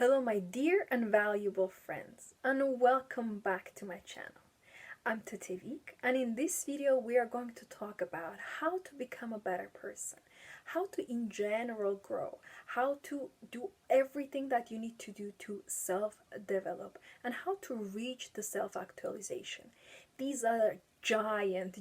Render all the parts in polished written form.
Hello, my dear and valuable friends, and welcome back to my channel. I'm Tetevik, and in this video, we are going to talk about how to become a better person, how to, in general, grow, how to do everything that you need to do to self-develop, and how to reach the self-actualization. These are giant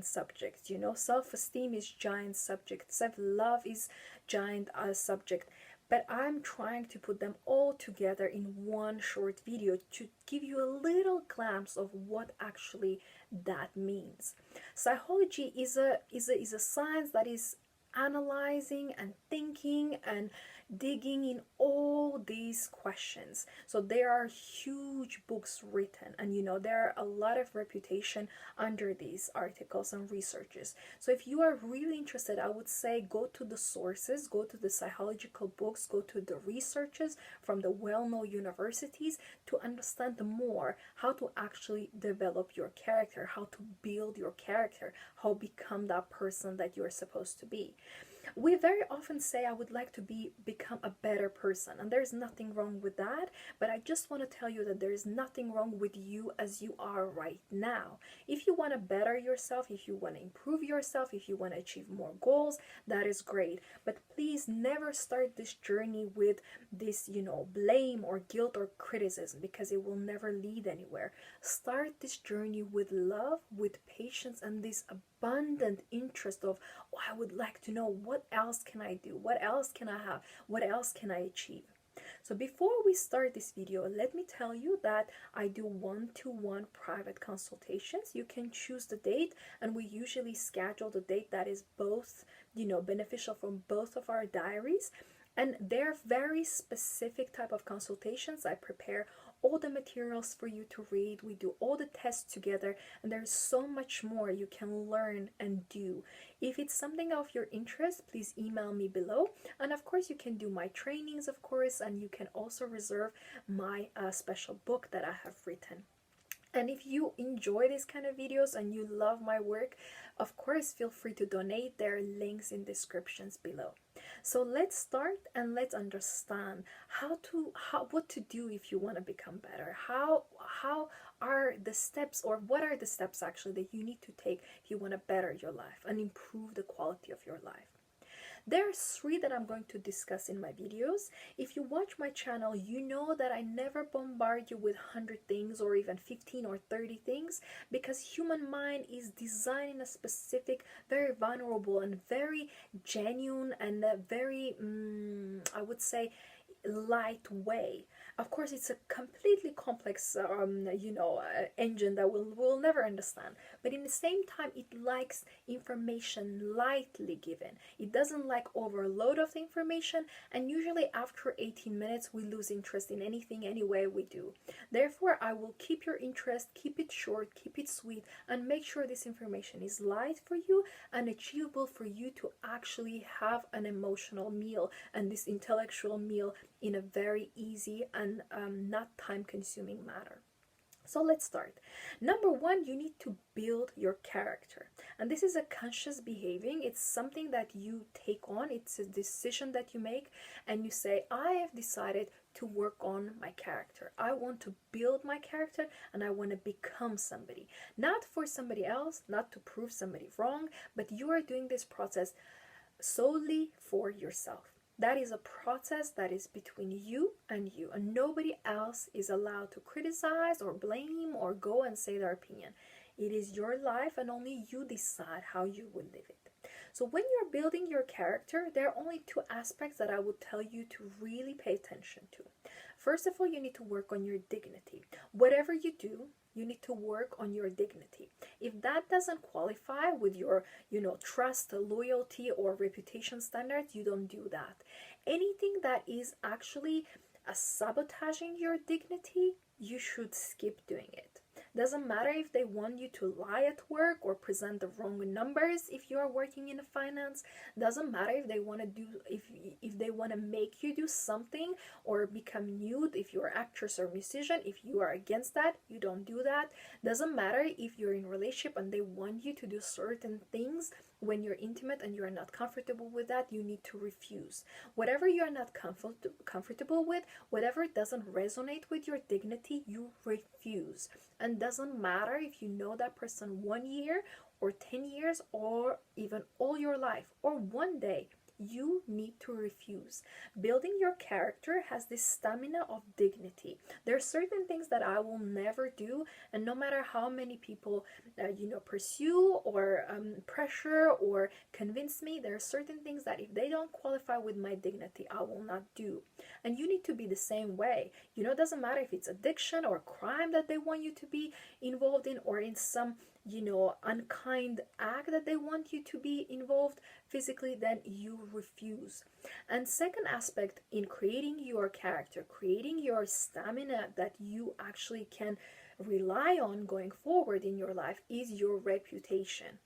subjects. Self-esteem is giant subject, self-love is giant subject, but I'm trying to put them all together in one short video to give you a little glimpse of what actually that means. Psychology is a science that is analyzing and thinking and digging in all these questions. So there are huge books written, and there are a lot of reputation under these articles and researches. So if you are really interested, I would say go to the sources, go to the psychological books, go to the researches from the well-known universities to understand more how to actually develop your character, how to build your character, how become that person that you're supposed to be. We very often say, I would like to become a better person, and there's nothing wrong with that, but I just want to tell you that there is nothing wrong with you as you are right now. If you want to better yourself, if you want to improve yourself, if you want to achieve more goals, that is great, but please never start this journey with this blame or guilt or criticism, because it will never lead anywhere. Start this journey with love, with patience, and this abundant interest of, oh, I would like to know, what else can I do, what else can I have, what else can I achieve. So before we start this video, let me tell you that I do one-to-one private consultations. You can choose the date, and we usually schedule the date that is both beneficial from both of our diaries, and they're very specific type of consultations. I prepare all the materials for you to read, we do all the tests together, and there's so much more you can learn and do. If it's something of your interest, please email me below, and of course you can do my trainings, of course, and you can also reserve my special book that I have written. And if you enjoy these kind of videos and you love my work, of course feel free to donate. There are links in descriptions below. So let's start and let's understand what to do if you want to become better. How are the steps, or what are the steps actually that you need to take if you want to better your life and improve the quality of your life? There are 3 that I'm going to discuss in my videos. If you watch my channel, you know that I never bombard you with 100 things or even 15 or 30 things, because human mind is designed in a specific, very vulnerable and very genuine and very, I would say, light way. Of course, it's a completely complex engine that we'll never understand, but in the same time it likes information lightly given. It doesn't like overload of the information, and usually after 18 minutes we lose interest in anything anyway we do. Therefore, I will keep your interest, keep it short, keep it sweet, and make sure this information is light for you and achievable for you to actually have an emotional meal and this intellectual meal in a very easy and not time-consuming manner. So let's start. Number 1, you need to build your character. And this is a conscious behaving. It's something that you take on. It's a decision that you make, and you say, I have decided to work on my character. I want to build my character, and I want to become somebody. Not for somebody else, not to prove somebody wrong, but you are doing this process solely for yourself. That is a process that is between you, and nobody else is allowed to criticize or blame or go and say their opinion. It is your life, and only you decide how you will live it. So when you're building your character, there are only 2 aspects that I would tell you to really pay attention to. First of all, you need to work on your dignity. Whatever you do, you need to work on your dignity. If that doesn't qualify with your, trust, loyalty, or reputation standards, you don't do that. Anything that is actually sabotaging your dignity, you should skip doing it. Doesn't matter if they want you to lie at work or present the wrong numbers if you are working in finance. Doesn't matter if they want to do if they want to make you do something or become nude if you're actress or musician. If you are against that, you don't do that. Doesn't matter if you're in a relationship and they want you to do certain things When you're intimate and you're not comfortable with that, you need to refuse. Whatever you're not comfortable with, whatever doesn't resonate with your dignity, you refuse. And doesn't matter if you know that person 1 year or 10 years or even all your life or one day, you need to refuse. Building your character has this stamina of dignity. There are certain things that I will never do, and no matter how many people, pursue or pressure or convince me, there are certain things that if they don't qualify with my dignity, I will not do. And you need to be the same way. It doesn't matter if it's addiction or crime that they want you to be involved in, or in some unkind act that they want you to be involved physically, then you refuse. And second aspect in creating your character, creating your stamina that you actually can rely on going forward in your life, is your reputation.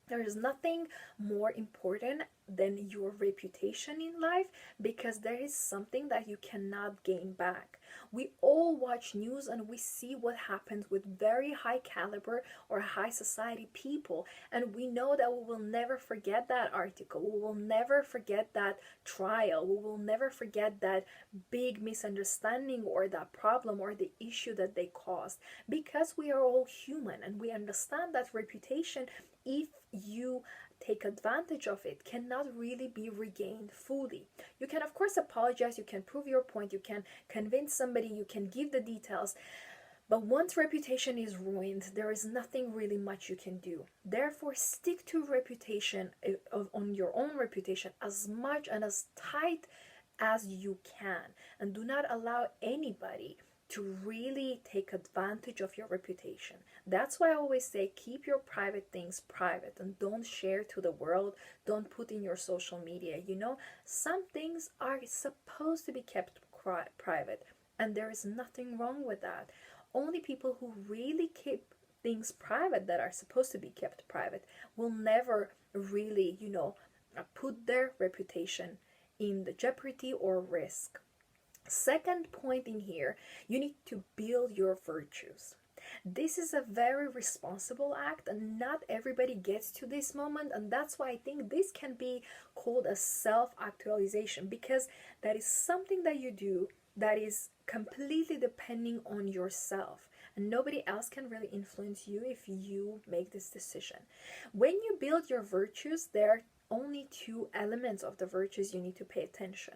There is nothing more important than your reputation in life, because there is something that you cannot gain back. We all watch news and we see what happens with very high caliber or high society people, and we know that we will never forget that article, we will never forget that trial, we will never forget that big misunderstanding or that problem or the issue that they caused, because we are all human and we understand that reputation, if you take advantage of it, cannot really be regained fully. You can of course apologize, you can prove your point, you can convince somebody, you can give the details, but once reputation is ruined, there is nothing really much you can do. Therefore, stick to reputation, on your own reputation, as much and as tight as you can, and do not allow anybody to really take advantage of your reputation. That's why I always say keep your private things private and don't share to the world, don't put in your social media. Some things are supposed to be kept private, and there is nothing wrong with that. Only people who really keep things private that are supposed to be kept private will never really, put their reputation in the jeopardy or risk. Second point in here, you need to build your virtues. This is a very responsible act, and not everybody gets to this moment, and that's why I think this can be called a self-actualization, because that is something that you do that is completely depending on yourself, and nobody else can really influence you if you make this decision. When you build your virtues, there are only two elements of the virtues you need to pay attention.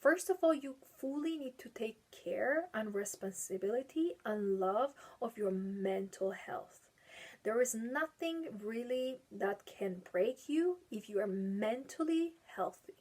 First of all, you fully need to take care and responsibility and love of your mental health. There is nothing really that can break you if you are mentally healthy.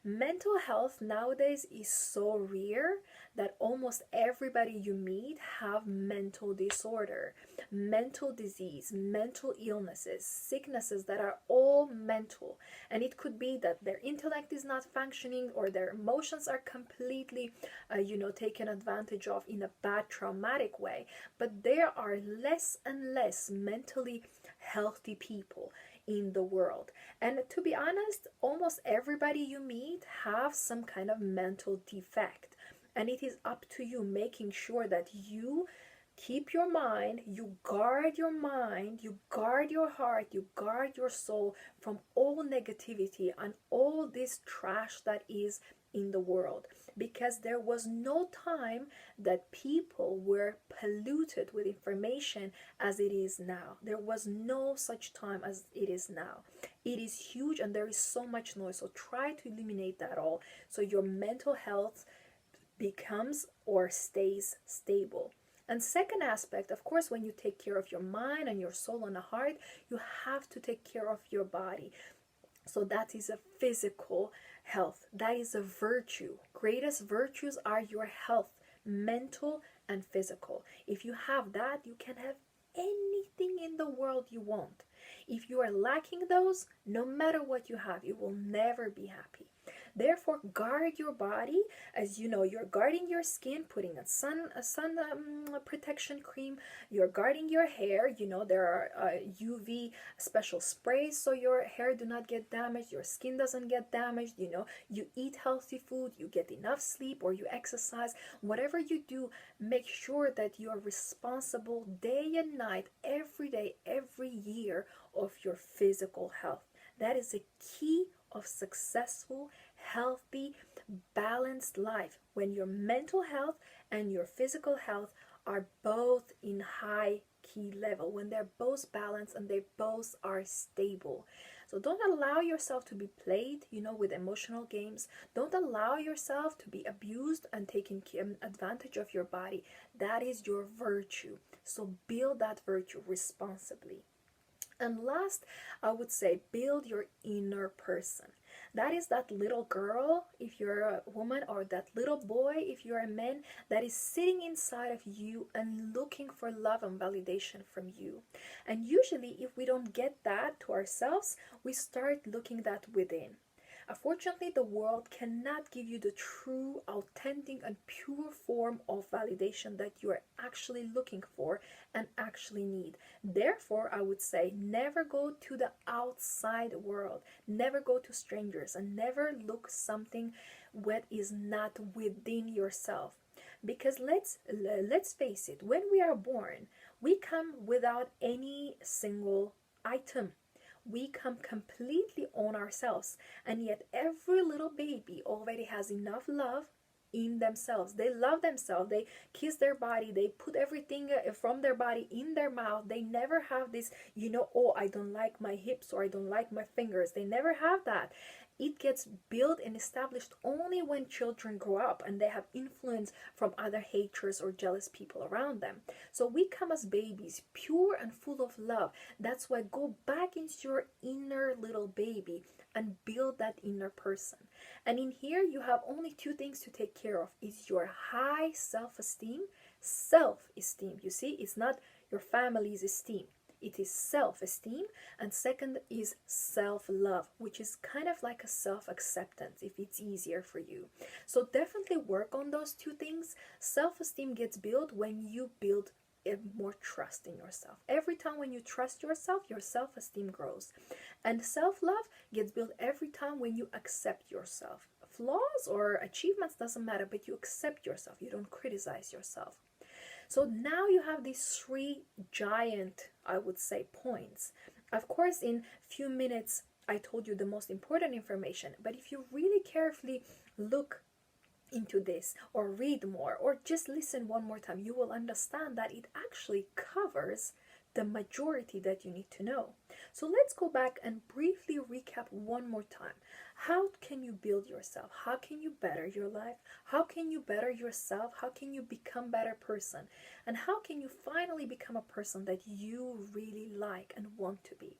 Mental health nowadays is so rare that almost everybody you meet have mental disorder, mental disease, mental illnesses, sicknesses that are all mental. And it could be that their intellect is not functioning, or their emotions are completely, taken advantage of in a bad, traumatic way. But there are less and less mentally healthy people in the world. And to be honest, almost everybody you meet have some kind of mental defect. And it is up to you making sure that you keep your mind, you guard your mind, you guard your heart, you guard your soul from all negativity and all this trash that is in the world. Because there was no time that people were polluted with information as it is now. There was no such time as it is now. It is huge and there is so much noise. So try to eliminate that all so your mental health becomes or stays stable. And second aspect, of course, when you take care of your mind and your soul and the heart, you have to take care of your body. So that is a physical health. That is a virtue. Greatest virtues are your health, mental and physical. If you have that, you can have anything in the world you want. If you are lacking those, no matter what you have, you will never be happy. Therefore, guard your body as you're guarding your skin, putting a sun protection cream. You're guarding your hair. There are UV special sprays so your hair do not get damaged, your skin doesn't get damaged. You eat healthy food, you get enough sleep, or you exercise. Whatever you do, make sure that you are responsible day and night, every day, every year of your physical health. That is a key of successful, healthy, balanced life, when your mental health and your physical health are both in high key level, when they're both balanced and they both are stable. So don't allow yourself to be played, with emotional games. Don't allow yourself to be abused and taken advantage of your body. That is your virtue. So build that virtue responsibly. And last, I would say, build your inner person. That is that little girl, if you're a woman, or that little boy, if you're a man, that is sitting inside of you and looking for love and validation from you. And usually, if we don't get that to ourselves, we start looking that within. Unfortunately, the world cannot give you the true, authentic, and pure form of validation that you are actually looking for and actually need. Therefore, I would say never go to the outside world, never go to strangers, and never look something what is not within yourself. Because let's face it, when we are born, we come without any single item. We come completely on ourselves, and yet every little baby already has enough love in themselves. They love themselves, they kiss their body, they put everything from their body in their mouth. They never have this, oh, I don't like my hips, or I don't like my fingers. They never have that. It gets built and established only when children grow up and they have influence from other haters or jealous people around them. So we come as babies, pure and full of love. That's why go back into your inner little baby and build that inner person. And in here, you have only two things to take care of. Is your high self-esteem. Self-esteem, you see, it's not your family's esteem. It is self-esteem. And second is self-love, which is kind of like a self-acceptance, if it's easier for you. So definitely work on those two things. Self-esteem gets built when you build more trust in yourself. Every time when you trust yourself, your self-esteem grows. And self-love gets built every time when you accept yourself. Flaws or achievements doesn't matter, but you accept yourself. You don't criticize yourself. So now you have these three giant, I would say, points. Of course, in few minutes, I told you the most important information, but if you really carefully look into this, or read more, or just listen one more time, you will understand that it actually covers the majority that you need to know. So let's go back and briefly recap one more time. How can you build yourself? How can you better your life? How can you better yourself? How can you become a better person? And how can you finally become a person that you really like and want to be?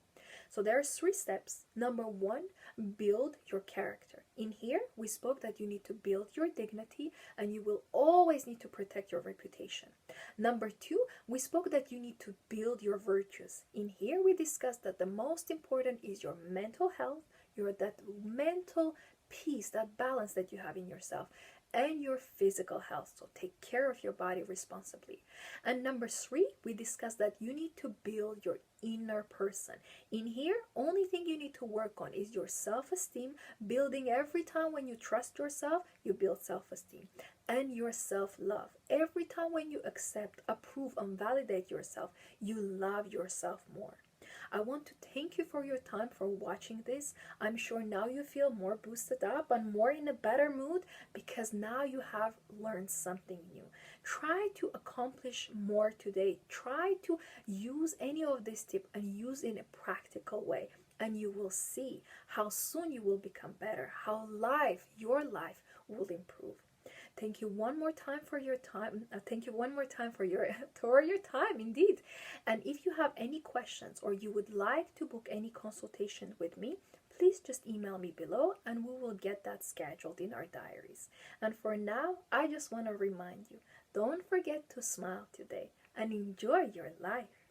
So there are 3 steps. Number 1, build your character. In here, we spoke that you need to build your dignity and you will always need to protect your reputation. Number 2, we spoke that you need to build your virtues. In here, we discussed that the most important is your mental health, that mental peace, that balance that you have in yourself, and your physical health. So take care of your body responsibly. And number 3, we discussed that you need to build your inner person. In here, only thing you need to work on is your self-esteem, building every time when you trust yourself, you build self-esteem, and your self-love. Every time when you accept, approve, and validate yourself, you love yourself more. I want to thank you for your time, for watching this. I'm sure now you feel more boosted up and more in a better mood because now you have learned something new. Try to accomplish more today. Try to use any of this tip and use it in a practical way. And you will see how soon you will become better, how your life will improve. Thank you one more time for your time. Thank you one more time for your time, indeed. And if you have any questions or you would like to book any consultation with me, please just email me below and we will get that scheduled in our diaries. And for now, I just want to remind you, don't forget to smile today and enjoy your life.